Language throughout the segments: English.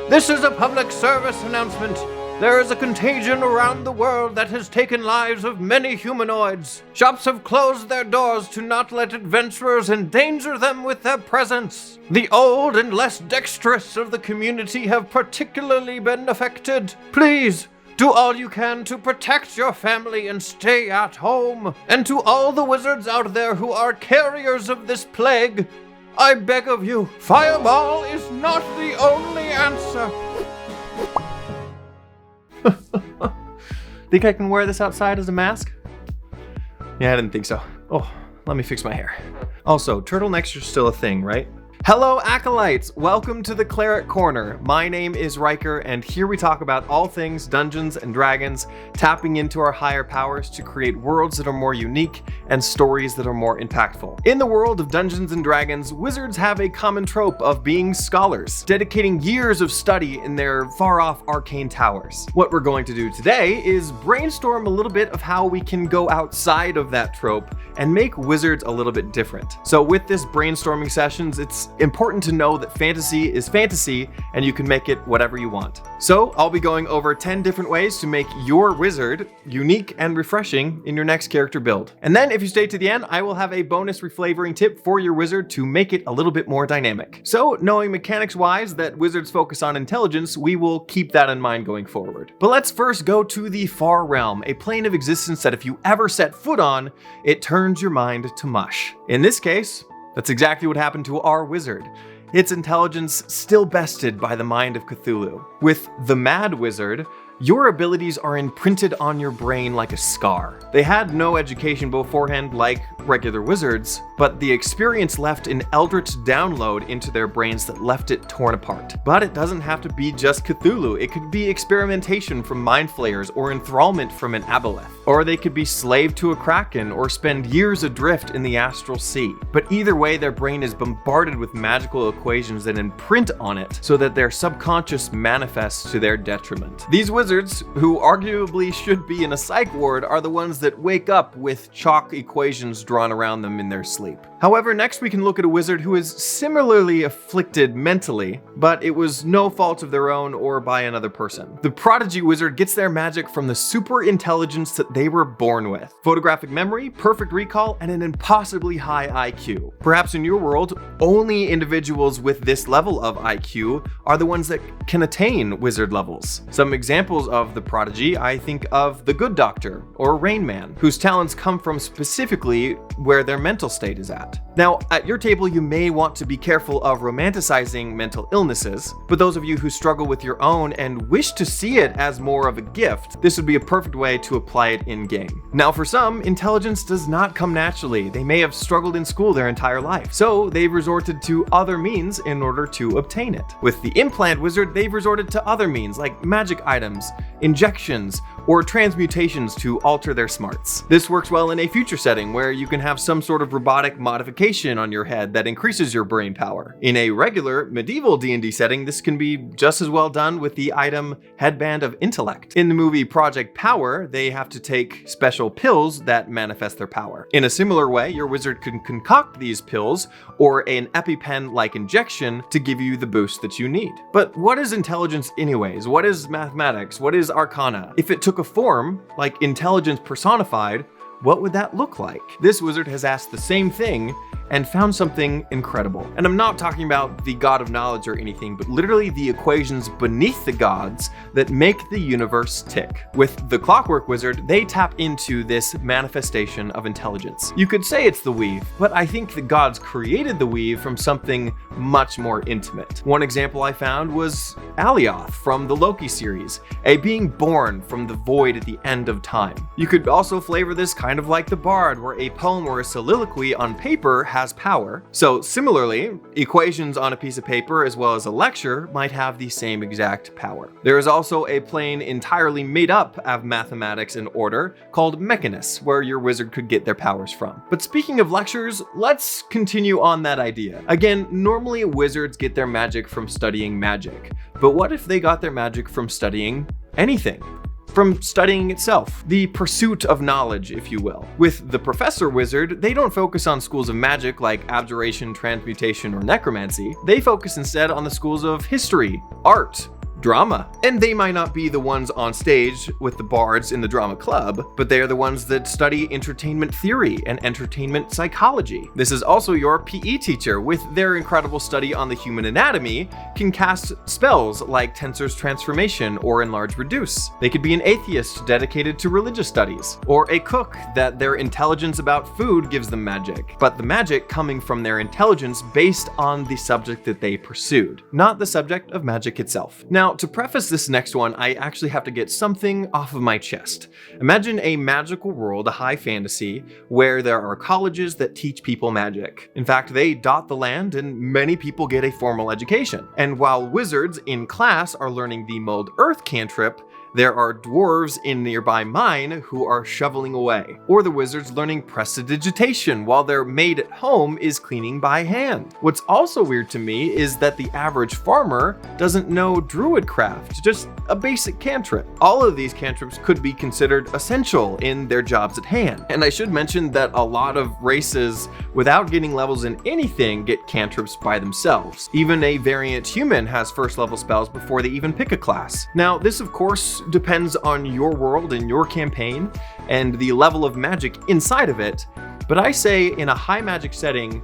This is a public service announcement. There is a contagion around the world that has taken lives of many humanoids. Shops have closed their doors to not let adventurers endanger them with their presence. The old and less dexterous of the community have particularly been affected. Please, do all you can to protect your family and stay at home. And to all the wizards out there who are carriers of this plague, I beg of you, fireball is not the only answer. Think I can wear this outside as a mask? Yeah, I didn't think so. Oh, let me fix my hair. Also, turtlenecks are still a thing, right? Hello, Acolytes! Welcome to the Cleric Corner. My name is Riker, and here we talk about all things Dungeons and Dragons, tapping into our higher powers to create worlds that are more unique and stories that are more impactful. In the world of Dungeons and Dragons, wizards have a common trope of being scholars, dedicating years of study in their far-off arcane towers. What we're going to do today is brainstorm a little bit of how we can go outside of that trope and make wizards a little bit different. So with this brainstorming sessions, it's important to know that fantasy is fantasy and you can make it whatever you want. So I'll be going over 10 different ways to make your wizard unique and refreshing in your next character build. And then if you stay to the end, I will have a bonus reflavoring tip for your wizard to make it a little bit more dynamic. So knowing mechanics wise that wizards focus on intelligence, we will keep that in mind going forward. But let's first go to the far realm, a plane of existence that if you ever set foot on, it turns your mind to mush. In this case, that's exactly what happened to our wizard. Its intelligence still bested by the mind of Cthulhu. With the Mad Wizard, your abilities are imprinted on your brain like a scar. They had no education beforehand like regular wizards, but the experience left an eldritch download into their brains that left it torn apart. But it doesn't have to be just Cthulhu. It could be experimentation from mind flayers or enthrallment from an aboleth. Or they could be slave to a kraken or spend years adrift in the astral sea. But either way, their brain is bombarded with magical equations that imprint on it so that their subconscious manifests to their detriment. These wizards, who arguably should be in a psych ward, are the ones that wake up with chalk equations drawn around them in their sleep. However, next we can look at a wizard who is similarly afflicted mentally, but it was no fault of their own or by another person. The Prodigy wizard gets their magic from the super intelligence that they were born with. Photographic memory, perfect recall, and an impossibly high IQ. Perhaps in your world, only individuals with this level of IQ are the ones that can attain wizard levels. Some examples of the Prodigy, I think of the Good Doctor or Rain Man, whose talents come from specifically where their mental state is at. Now, at your table, you may want to be careful of romanticizing mental illnesses, but those of you who struggle with your own and wish to see it as more of a gift, this would be a perfect way to apply it in-game. Now, for some, intelligence does not come naturally. They may have struggled in school their entire life, so they've resorted to other means in order to obtain it. With the Implant wizard, they've resorted to other means like magic items, injections, or transmutations to alter their smarts. This works well in a future setting where you can have some sort of robotic modification on your head that increases your brain power. In a regular medieval D&D setting, this can be just as well done with the item Headband of Intellect. In the movie Project Power, they have to take special pills that manifest their power. In a similar way, your wizard can concoct these pills or an EpiPen-like injection to give you the boost that you need. But what is intelligence anyways? What is mathematics? What is arcana? If it took a form, like intelligence personified, what would that look like? This wizard has asked the same thing and found something incredible. And I'm not talking about the god of knowledge or anything, but literally the equations beneath the gods that make the universe tick. With the Clockwork wizard, they tap into this manifestation of intelligence. You could say it's the weave, but I think the gods created the weave from something much more intimate. One example I found was Alioth from the Loki series, a being born from the void at the end of time. You could also flavor this kind of like the Bard, where a poem or a soliloquy on paper has power. So similarly, equations on a piece of paper as well as a lecture might have the same exact power. There is also a plane entirely made up of mathematics and order called Mechanus, where your wizard could get their powers from. But speaking of lectures, let's continue on that idea. Again, normally wizards get their magic from studying magic, but what if they got their magic from studying anything? From studying itself, the pursuit of knowledge, if you will. With the Professor Wizard, they don't focus on schools of magic like abjuration, transmutation, or necromancy. They focus instead on the schools of history, art, drama. And they might not be the ones on stage with the bards in the drama club, but they are the ones that study entertainment theory and entertainment psychology. This is also your PE teacher, with their incredible study on the human anatomy, can cast spells like Tensor's Transformation or Enlarge Reduce. They could be an atheist dedicated to religious studies, or a cook that their intelligence about food gives them magic, but the magic coming from their intelligence based on the subject that they pursued, not the subject of magic itself. Now, to preface this next one, I actually have to get something off of my chest. Imagine a magical world, a high fantasy, where there are colleges that teach people magic. In fact, they dot the land and many people get a formal education. And while wizards in class are learning the Mold Earth cantrip, there are dwarves in nearby mine who are shoveling away, or the wizards learning prestidigitation while their maid at home is cleaning by hand. What's also weird to me is that the average farmer doesn't know druidcraft, just a basic cantrip. All of these cantrips could be considered essential in their jobs at hand. And I should mention that a lot of races, without getting levels in anything, get cantrips by themselves. Even a variant human has first level spells before they even pick a class. Now, this of course depends on your world and your campaign and the level of magic inside of it, but I say in a high magic setting,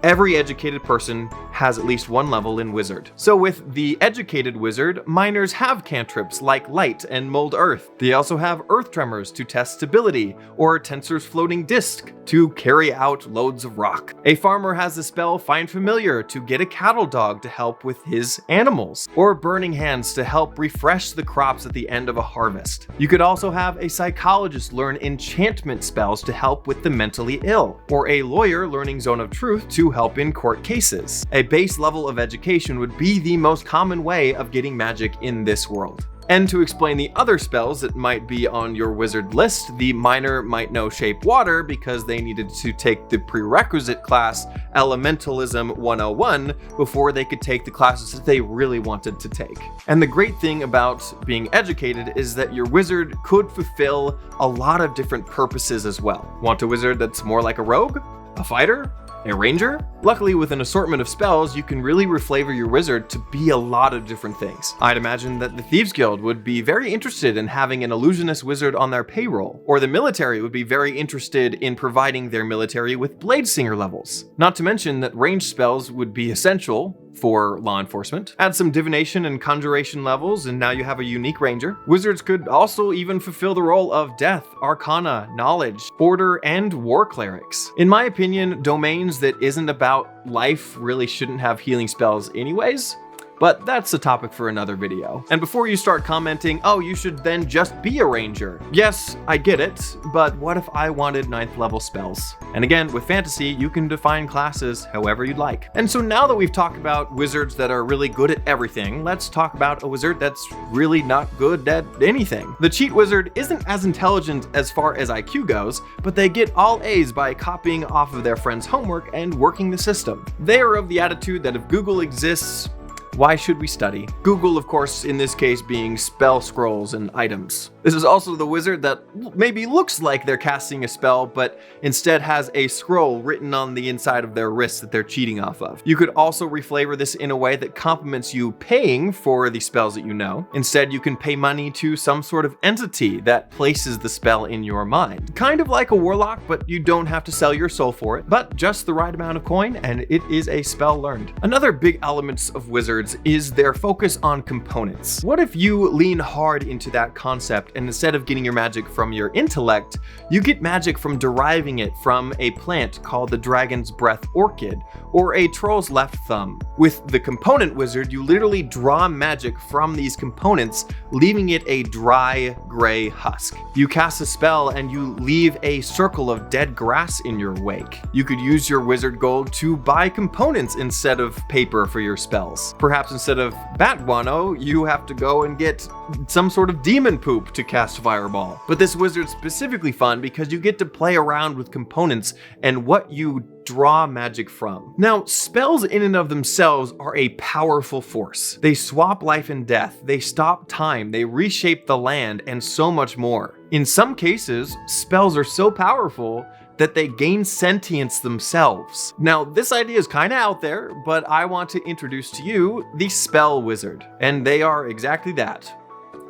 every educated person has at least one level in wizard. So with the educated wizard, miners have cantrips like light and mold earth. They also have earth tremors to test stability, or Tensor's floating disc to carry out loads of rock. A farmer has the spell find familiar to get a cattle dog to help with his animals, or burning hands to help refresh the crops at the end of a harvest. You could also have a psychologist learn enchantment spells to help with the mentally ill, or a lawyer learning zone of truth to help in court cases. A base level of education would be the most common way of getting magic in this world. And to explain the other spells that might be on your wizard list, the miner might know Shape Water because they needed to take the prerequisite class Elementalism 101 before they could take the classes that they really wanted to take. And the great thing about being educated is that your wizard could fulfill a lot of different purposes as well. Want a wizard that's more like a rogue? A fighter? A ranger? Luckily, with an assortment of spells, you can really reflavor your wizard to be a lot of different things. I'd imagine that the Thieves Guild would be very interested in having an illusionist wizard on their payroll, or the military would be very interested in providing their military with blade singer levels. Not to mention that ranged spells would be essential for law enforcement. Add some divination and conjuration levels, and now you have a unique ranger. Wizards could also even fulfill the role of death, arcana, knowledge, order, and war clerics. In my opinion, domains that isn't about life really shouldn't have healing spells anyways, but that's a topic for another video. And before you start commenting, oh, you should then just be a ranger. Yes, I get it, but what if I wanted 9th level spells? And again, with fantasy, you can define classes however you'd like. And so now that we've talked about wizards that are really good at everything, let's talk about a wizard that's really not good at anything. The cheat wizard isn't as intelligent as far as IQ goes, but they get all A's by copying off of their friends' homework and working the system. They are of the attitude that if Google exists, why should we study? Google, of course, in this case being spell scrolls and items. This is also the wizard that maybe looks like they're casting a spell, but instead has a scroll written on the inside of their wrist that they're cheating off of. You could also reflavor this in a way that complements you paying for the spells that you know. Instead, you can pay money to some sort of entity that places the spell in your mind. Kind of like a warlock, but you don't have to sell your soul for it, but just the right amount of coin, and it is a spell learned. Another big element of wizards is their focus on components. What if you lean hard into that concept, and instead of getting your magic from your intellect, you get magic from deriving it from a plant called the Dragon's Breath Orchid, or a Troll's Left Thumb. With the component wizard, you literally draw magic from these components, leaving it a dry, gray husk. You cast a spell and you leave a circle of dead grass in your wake. You could use your wizard gold to buy components instead of paper for your spells. Perhaps instead of bat guano, you have to go and get some sort of demon poop to cast Fireball. But this wizard's specifically fun because you get to play around with components and what you draw magic from. Now, spells in and of themselves are a powerful force. They swap life and death, they stop time, they reshape the land, and so much more. In some cases, spells are so powerful that they gain sentience themselves. Now, this idea is kind of out there, but I want to introduce to you the Spell Wizard, and they are exactly that.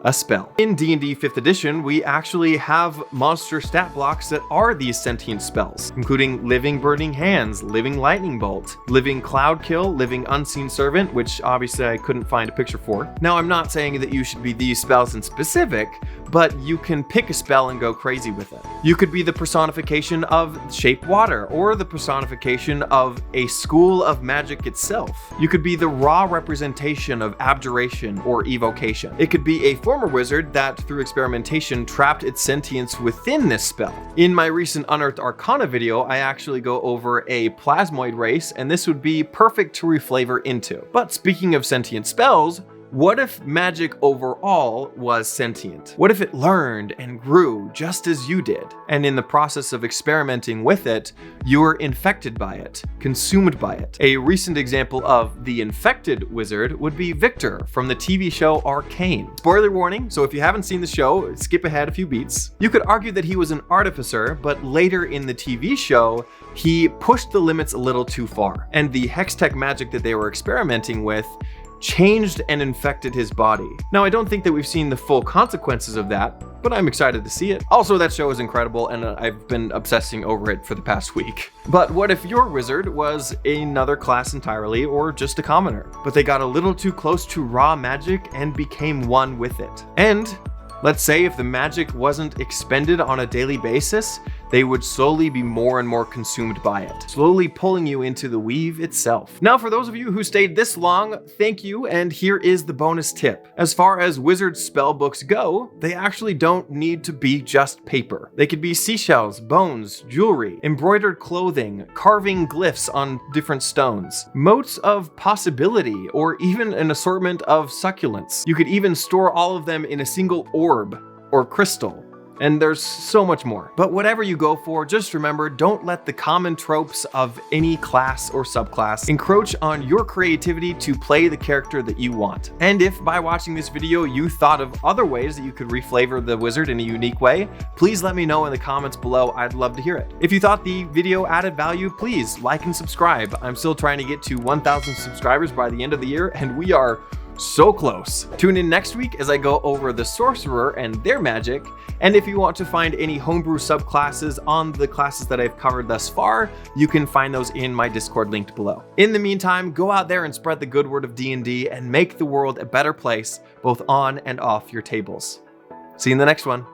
A spell. In D&D 5th edition, we actually have monster stat blocks that are these sentient spells, including Living Burning Hands, Living Lightning Bolt, Living Cloud Kill, Living Unseen Servant, which obviously I couldn't find a picture for. Now, I'm not saying that you should be these spells in specific, but you can pick a spell and go crazy with it. You could be the personification of Shape Water, or the personification of a school of magic itself. You could be the raw representation of abjuration or evocation. It could be a former wizard that, through experimentation, trapped its sentience within this spell. In my recent Unearthed Arcana video, I actually go over a plasmoid race, and this would be perfect to reflavor into. But speaking of sentient spells, what if magic overall was sentient? What if it learned and grew just as you did? And in the process of experimenting with it, you were infected by it, consumed by it. A recent example of the infected wizard would be Victor from the TV show Arcane. Spoiler warning, so if you haven't seen the show, skip ahead a few beats. You could argue that he was an artificer, but later in the TV show, he pushed the limits a little too far. And the hextech magic that they were experimenting with changed and infected his body. Now, I don't think that we've seen the full consequences of that, but I'm excited to see it. Also, that show is incredible, and I've been obsessing over it for the past week. But what if your wizard was another class entirely, or just a commoner? But they got a little too close to raw magic and became one with it. And let's say if the magic wasn't expended on a daily basis, they would slowly be more and more consumed by it, slowly pulling you into the weave itself. Now, for those of you who stayed this long, thank you, and here is the bonus tip. As far as wizard spell books go, they actually don't need to be just paper. They could be seashells, bones, jewelry, embroidered clothing, carving glyphs on different stones, motes of possibility, or even an assortment of succulents. You could even store all of them in a single orb or crystal. And there's so much more. But whatever you go for, just remember, don't let the common tropes of any class or subclass encroach on your creativity to play the character that you want. And if by watching this video you thought of other ways that you could reflavor the wizard in a unique way, please let me know in the comments below. I'd love to hear it. If you thought the video added value, please like and subscribe. I'm still trying to get to 1,000 subscribers by the end of the year, and we are so close. Tune in next week as I go over the sorcerer and their magic. And if you want to find any homebrew subclasses on the classes that I've covered thus far, you can find those in my Discord linked below. In the meantime, go out there and spread the good word of D&D and make the world a better place, both on and off your tables. See you in the next one.